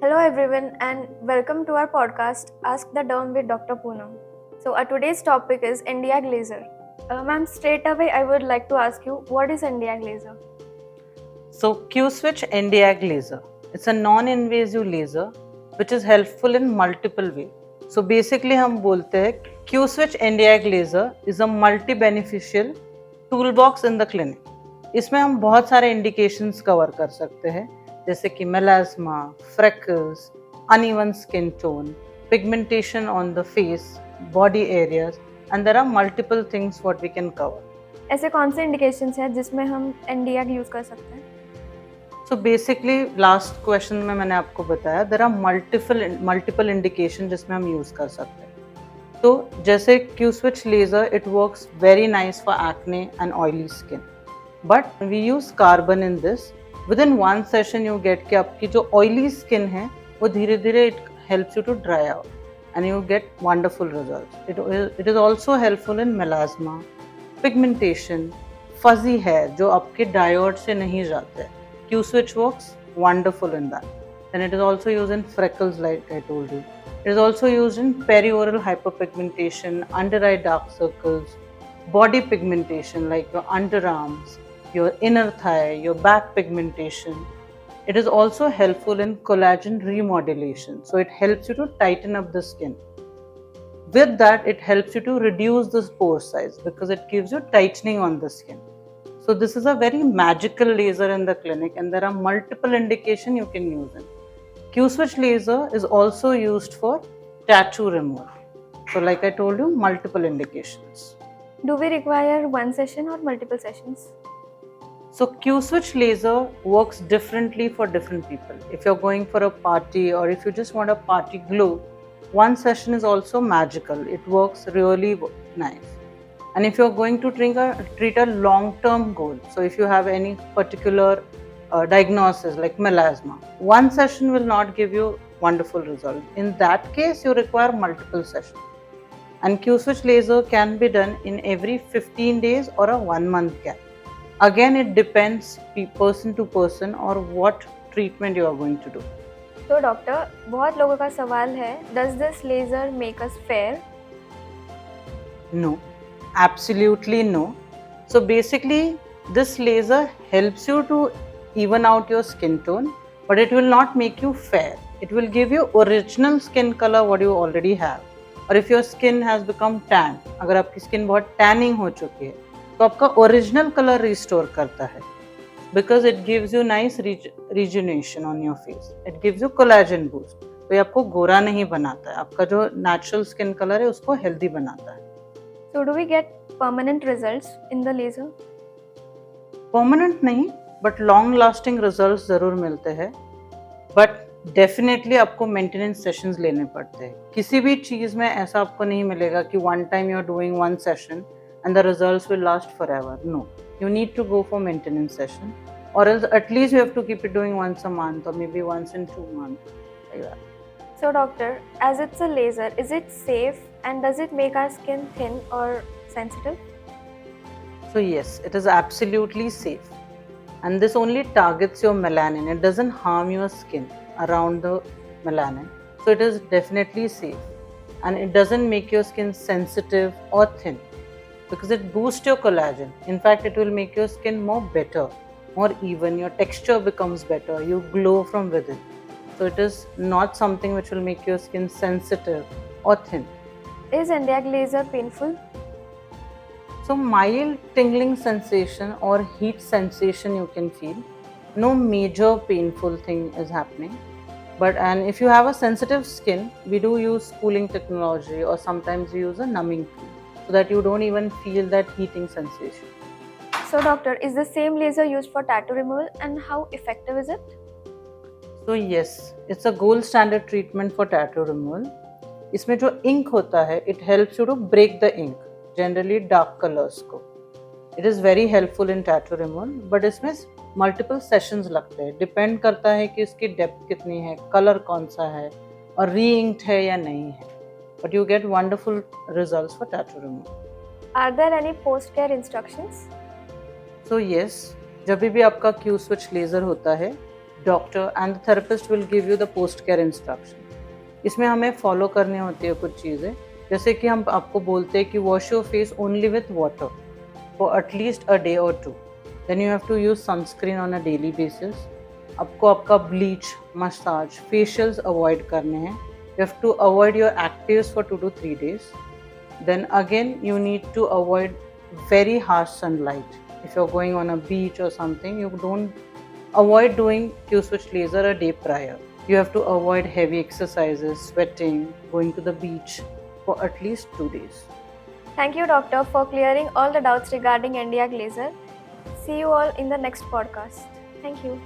Hello everyone and welcome to our podcast Ask the Derm with Dr. Poonam. So our today's topic is India Laser. Ma'am, straight away I would like to ask you, what is India Laser? So Q-switch Nd:YAG laser. It's a non-invasive laser which is helpful in multiple ways. So basically हम बोलते हैं Q-switch Nd:YAG laser is a multi-beneficial toolbox in the clinic. इसमें हम बहुत सारे indications cover कर सकते हैं जैसे कि melasma, freckles, uneven skin tone, pigmentation on the face, body areas, and there are multiple things what we can cover. ऐसे कौन से इंडिकेशंस हैं जिसमें हम NDAG यूज कर सकते हैं? सो बेसिकली लास्ट क्वेश्चन में मैंने आपको बताया देर आर मल्टीपल इंडिकेशन जिसमें हम यूज़ कर सकते हैं. तो जैसे Q-switch laser it works very nice for acne and oily skin, but we use carbon in this. Within one session you get कि आपकी जो ऑयली स्किन है वो धीरे धीरे it helps you to dry out and you get wonderful result. It is also helpful in melasma, pigmentation, fuzzy hair जो आपके diode से नहीं जाते. Q-switch works wonderful in that. And it is also used in freckles like I told you. It is also used in perioral hyperpigmentation, under eye dark circles, body pigmentation like your underarms, your inner thigh, your back pigmentation. It is also helpful in collagen remodulation. So it helps you to tighten up the skin. With that, it helps you to reduce the pore size because it gives you tightening on the skin. So this is a very magical laser in the clinic and there are multiple indications you can use it. Q-switch laser is also used for tattoo removal. So like I told you, multiple indications. Do we require one session or multiple sessions? So Q-switch laser works differently for different people. If you're going for a party or if you just want a party glow, one session is also magical. It works really nice. And if you're going to treat a long-term goal, so if you have any particular diagnosis like melasma, one session will not give you wonderful result. In that case, you require multiple sessions. And Q-switch laser can be done in every 15 days or a 1 month gap. Again, it depends person to person or what treatment you are going to do. तो doctor, बहुत लोगों का सवाल है, does this laser make us fair? No. Absolutely no. So basically this laser helps you to even out your skin tone, but it will not make you fair. It will give you original skin color what you already have. और if your skin has become tan, अगर आपकी skin बहुत tanning हो चुकी है तो आपका original color restore करता है because it gives you nice rejuvenation on your face. It gives you collagen boost. तो ये आपको गोरा नहीं बनाता है, आपका जो natural skin color है उसको healthy बनाता है. So do we get permanent results in the laser? Permanent नहीं, बट लॉन्ग लास्टिंग रिजल्ट्स ज़रूर मिलते हैं. बट डेफिनेटली आपको मेंटेनेंस सेशंस लेने पड़ते हैं. किसी भी चीज़ में ऐसा आपको नहीं मिलेगा कि one time you are doing one session and the results will last forever. No, you need to go for maintenance session, or else at least you have to keep it doing once a month or maybe once in 2 months like that. So doctor, as it's a laser, is it safe and does it make our skin thin or sensitive? So yes, it is absolutely safe, and this only targets your melanin. It doesn't harm your skin around the melanin, so it is definitely safe, and it doesn't make your skin sensitive or thin because it boosts your collagen. In fact, it will make your skin more better, more even. Your texture becomes better, you glow from within. So it is not something which will make your skin sensitive or thin. Is NDAG laser painful? So mild tingling sensation or heat sensation you can feel. No major painful thing is happening. And if you have a sensitive skin, we do use cooling technology or sometimes we use a numbing cream so that you don't even feel that heating sensation. So doctor, is the same laser used for tattoo removal and how effective is it? So yes, it's a gold standard treatment for tattoo removal. इसमें जो ink होता है, it helps you to break the ink, generally dark colors को. It is very helpful in tattoo removal, but इसमें multiple sessions लगते हैं. Depend करता है कि इसकी depth कितनी है, color कौन सा है, और re-inked है या नहीं है. But you get wonderful results for tattoo removal. Are there any post-care instructions? So yes, जब भी आपका Q-switch laser होता है, doctor and the therapist will give you the post care instruction. इसमें हमें फॉलो करनी होती है कुछ चीज़ें, जैसे कि हम आपको बोलते हैं कि wash your face only with water for at least a day और 2. Then you have to use sunscreen on a daily basis. आपको आपका ब्लीच, मसाज, फेशियल्स अवॉइड करने हैं. You have to avoid your actives for 2 to 3 days. Then again you need to avoid very harsh sunlight. If you're going on a beach or something, you don't avoid doing Q-switch laser a day prior. You have to avoid heavy exercises, sweating, going to the beach for at least 2 days. Thank you, doctor, for clearing all the doubts regarding India Glazer. See you all in the next podcast. Thank you.